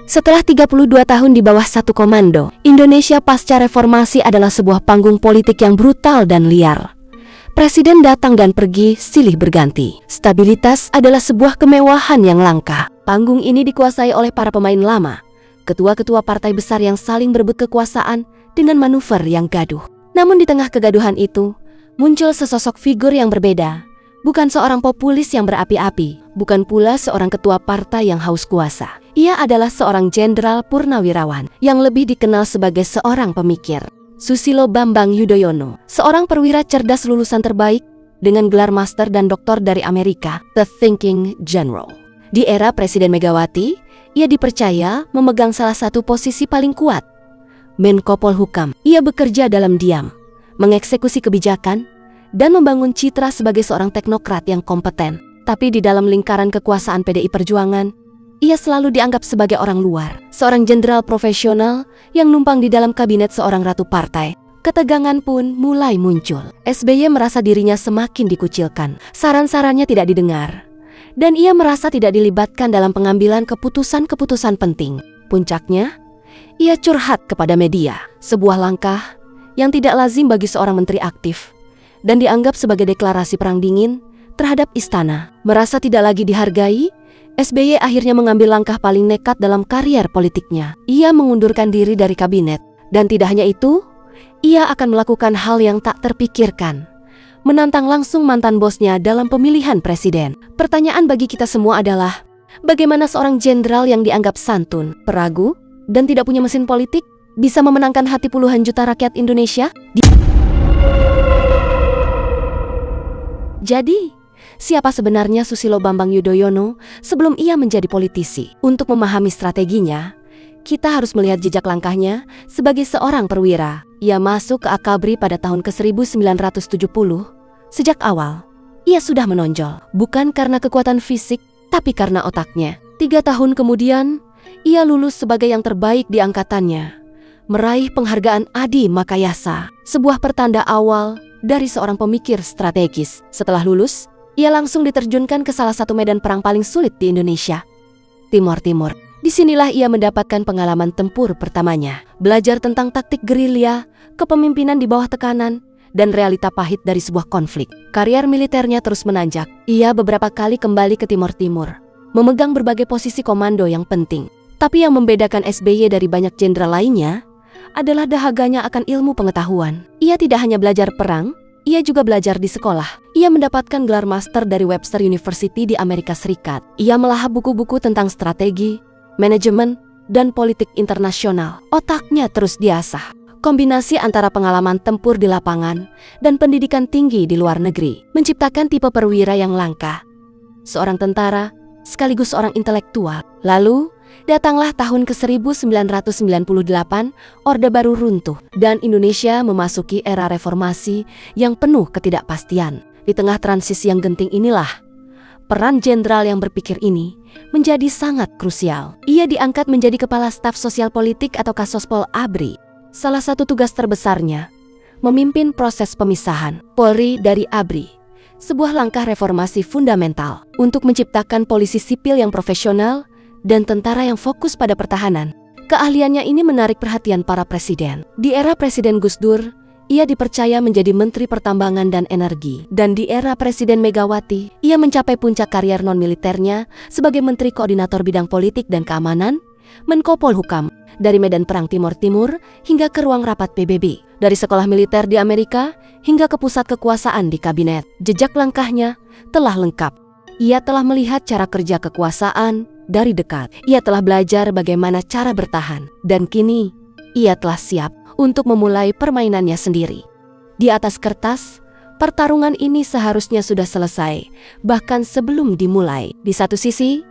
Setelah 32 tahun di bawah satu komando, Indonesia pasca reformasi adalah sebuah panggung politik yang brutal dan liar. Presiden datang dan pergi, silih berganti. Stabilitas adalah sebuah kemewahan yang langka. Panggung ini dikuasai oleh para pemain lama, ketua-ketua partai besar yang saling berebut kekuasaan dengan manuver yang gaduh. Namun di tengah kegaduhan itu, muncul sesosok figur yang berbeda. Bukan seorang populis yang berapi-api, bukan pula seorang ketua partai yang haus kuasa. Ia adalah seorang jenderal purnawirawan yang lebih dikenal sebagai seorang pemikir. Susilo Bambang Yudhoyono, seorang perwira cerdas lulusan terbaik dengan gelar master dan doktor dari Amerika, The Thinking General. Di era Presiden Megawati, ia dipercaya memegang salah satu posisi paling kuat, Menko Polhukam. Ia bekerja dalam diam, mengeksekusi kebijakan, dan membangun citra sebagai seorang teknokrat yang kompeten. Tapi di dalam lingkaran kekuasaan PDI Perjuangan, ia selalu dianggap sebagai orang luar, seorang jenderal profesional yang numpang di dalam kabinet seorang ratu partai. Ketegangan pun mulai muncul. SBY merasa dirinya semakin dikucilkan, saran-sarannya tidak didengar, dan ia merasa tidak dilibatkan dalam pengambilan keputusan-keputusan penting. Puncaknya, ia curhat kepada media, sebuah langkah yang tidak lazim bagi seorang menteri aktif, dan dianggap sebagai deklarasi perang dingin terhadap istana. Merasa tidak lagi dihargai, SBY akhirnya mengambil langkah paling nekat dalam karier politiknya. Ia mengundurkan diri dari kabinet, dan tidak hanya itu, ia akan melakukan hal yang tak terpikirkan, menantang langsung mantan bosnya dalam pemilihan presiden. Pertanyaan bagi kita semua adalah, bagaimana seorang jenderal yang dianggap santun, peragu, dan tidak punya mesin politik bisa memenangkan hati puluhan juta rakyat Indonesia? Jadi, siapa sebenarnya Susilo Bambang Yudhoyono sebelum ia menjadi politisi? Untuk memahami strateginya, kita harus melihat jejak langkahnya sebagai seorang perwira. Ia masuk ke Akabri pada tahun ke-1970. Sejak awal, ia sudah menonjol, bukan karena kekuatan fisik, tapi karena otaknya. 3 tahun kemudian, ia lulus sebagai yang terbaik di angkatannya, meraih penghargaan Adi Makayasa, sebuah pertanda awal dari seorang pemikir strategis. Setelah lulus, ia langsung diterjunkan ke salah satu medan perang paling sulit di Indonesia, Timor Timur. Disinilah ia mendapatkan pengalaman tempur pertamanya, belajar tentang taktik gerilya, kepemimpinan di bawah tekanan, dan realita pahit dari sebuah konflik. Karier militernya terus menanjak. Ia beberapa kali kembali ke Timor Timur, memegang berbagai posisi komando yang penting. Tapi yang membedakan SBY dari banyak jenderal lainnya adalah dahaganya akan ilmu pengetahuan. Ia tidak hanya belajar perang, ia juga belajar di sekolah. Ia mendapatkan gelar master dari Webster University di Amerika Serikat. Ia melahap buku-buku tentang strategi, manajemen, dan politik internasional. Otaknya terus diasah. Kombinasi antara pengalaman tempur di lapangan dan pendidikan tinggi di luar negeri menciptakan tipe perwira yang langka. Seorang tentara sekaligus seorang intelektual. Lalu, datanglah tahun ke-1998, Orde Baru runtuh, dan Indonesia memasuki era reformasi yang penuh ketidakpastian. Di tengah transisi yang genting inilah, peran jenderal yang berpikir ini menjadi sangat krusial. Ia diangkat menjadi Kepala Staf Sosial Politik atau Kasospol ABRI. Salah satu tugas terbesarnya, memimpin proses pemisahan Polri dari ABRI, sebuah langkah reformasi fundamental untuk menciptakan polisi sipil yang profesional dan tentara yang fokus pada pertahanan. Keahliannya ini menarik perhatian para presiden. Di era Presiden Gus Dur, ia dipercaya menjadi Menteri Pertambangan dan Energi. Dan di era Presiden Megawati, ia mencapai puncak karier non-militernya sebagai Menteri Koordinator Bidang Politik dan Keamanan, Menko Polhukam, dari medan perang Timor Timur hingga ke ruang rapat PBB. Dari sekolah militer di Amerika hingga ke pusat kekuasaan di kabinet. Jejak langkahnya telah lengkap. Ia telah melihat cara kerja kekuasaan dari dekat. Ia telah belajar bagaimana cara bertahan, dan kini ia telah siap untuk memulai permainannya sendiri. Di atas kertas, pertarungan ini seharusnya sudah selesai, bahkan sebelum dimulai. Di satu sisi,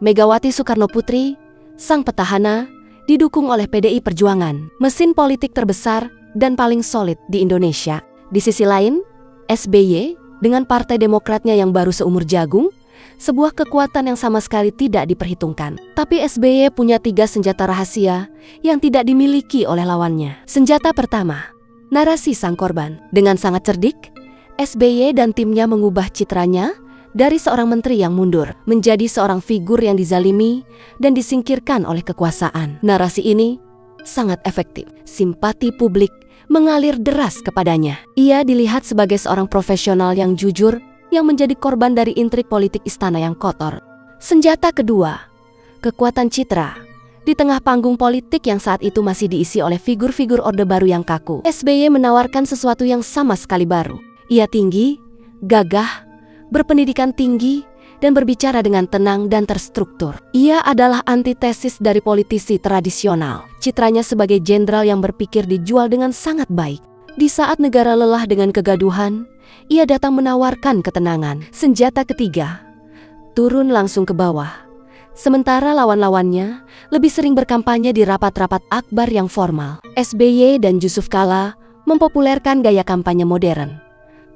Megawati Soekarno Putri, sang petahana, didukung oleh PDI Perjuangan, mesin politik terbesar dan paling solid di Indonesia. Di sisi lain, SBY dengan Partai Demokratnya yang baru seumur jagung, sebuah kekuatan yang sama sekali tidak diperhitungkan. Tapi SBY punya 3 senjata rahasia yang tidak dimiliki oleh lawannya. Senjata pertama, narasi sang korban. Dengan sangat cerdik, SBY dan timnya mengubah citranya Dari seorang menteri yang mundur, menjadi seorang figur yang dizalimi dan disingkirkan oleh kekuasaan. Narasi ini sangat efektif. Simpati publik mengalir deras kepadanya. Ia dilihat sebagai seorang profesional yang jujur, yang menjadi korban dari intrik politik istana yang kotor. Senjata kedua, kekuatan citra. Di tengah panggung politik yang saat itu masih diisi oleh figur-figur Orde Baru yang kaku, SBY menawarkan sesuatu yang sama sekali baru. Ia tinggi, gagah, berpendidikan tinggi, dan berbicara dengan tenang dan terstruktur. Ia adalah antitesis dari politisi tradisional. Citranya sebagai jenderal yang berpikir dijual dengan sangat baik. Di saat negara lelah dengan kegaduhan, ia datang menawarkan ketenangan. Senjata ketiga, turun langsung ke bawah. Sementara lawan-lawannya lebih sering berkampanye di rapat-rapat akbar yang formal. SBY dan Yusuf Kala mempopulerkan gaya kampanye modern.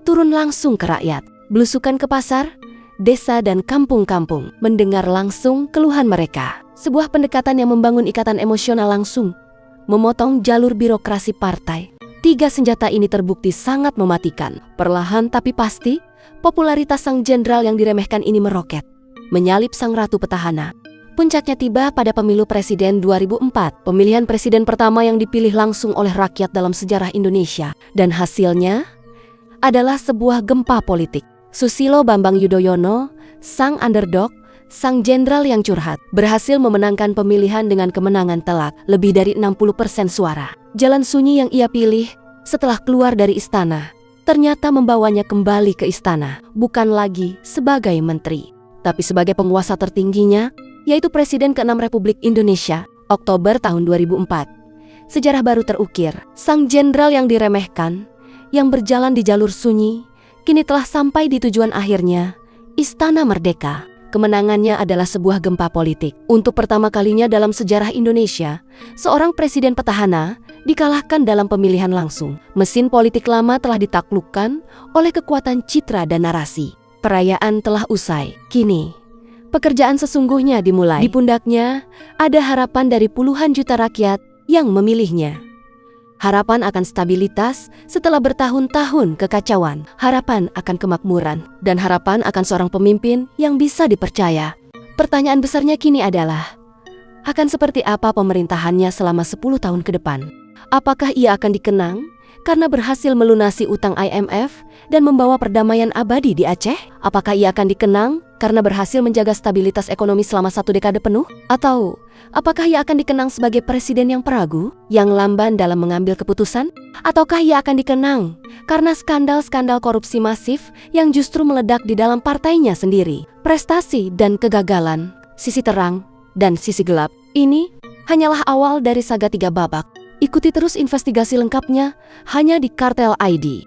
Turun langsung ke rakyat. Belusukan ke pasar, desa dan kampung-kampung, mendengar langsung keluhan mereka. Sebuah pendekatan yang membangun ikatan emosional langsung, memotong jalur birokrasi partai. Tiga senjata ini terbukti sangat mematikan. Perlahan tapi pasti, popularitas sang jenderal yang diremehkan ini meroket, menyalip sang ratu petahana. Puncaknya tiba pada pemilu presiden 2004, pemilihan presiden pertama yang dipilih langsung oleh rakyat dalam sejarah Indonesia. Dan hasilnya adalah sebuah gempa politik. Susilo Bambang Yudhoyono, sang underdog, sang jenderal yang curhat, berhasil memenangkan pemilihan dengan kemenangan telak lebih dari 60% suara. Jalan sunyi yang ia pilih setelah keluar dari istana ternyata membawanya kembali ke istana, bukan lagi sebagai menteri, tapi sebagai penguasa tertingginya, yaitu Presiden ke-6 Republik Indonesia, Oktober tahun 2004. Sejarah baru terukir, sang jenderal yang diremehkan, yang berjalan di jalur sunyi, kini telah sampai di tujuan akhirnya, Istana Merdeka. Kemenangannya adalah sebuah gempa politik. Untuk pertama kalinya dalam sejarah Indonesia, seorang presiden petahana dikalahkan dalam pemilihan langsung. Mesin politik lama telah ditaklukkan oleh kekuatan citra dan narasi. Perayaan telah usai. Kini, pekerjaan sesungguhnya dimulai. Di pundaknya ada harapan dari puluhan juta rakyat yang memilihnya. Harapan akan stabilitas setelah bertahun-tahun kekacauan. Harapan akan kemakmuran. Dan harapan akan seorang pemimpin yang bisa dipercaya. Pertanyaan besarnya kini adalah, akan seperti apa pemerintahannya selama 10 tahun ke depan? Apakah ia akan dikenang karena berhasil melunasi utang IMF dan membawa perdamaian abadi di Aceh? Apakah ia akan dikenang karena berhasil menjaga stabilitas ekonomi selama 1 dekade penuh? Atau apakah ia akan dikenang sebagai presiden yang peragu, yang lamban dalam mengambil keputusan? Ataukah ia akan dikenang karena skandal-skandal korupsi masif yang justru meledak di dalam partainya sendiri? Prestasi dan kegagalan, sisi terang dan sisi gelap, ini hanyalah awal dari saga 3 babak. Ikuti terus investigasi lengkapnya hanya di Kartel ID.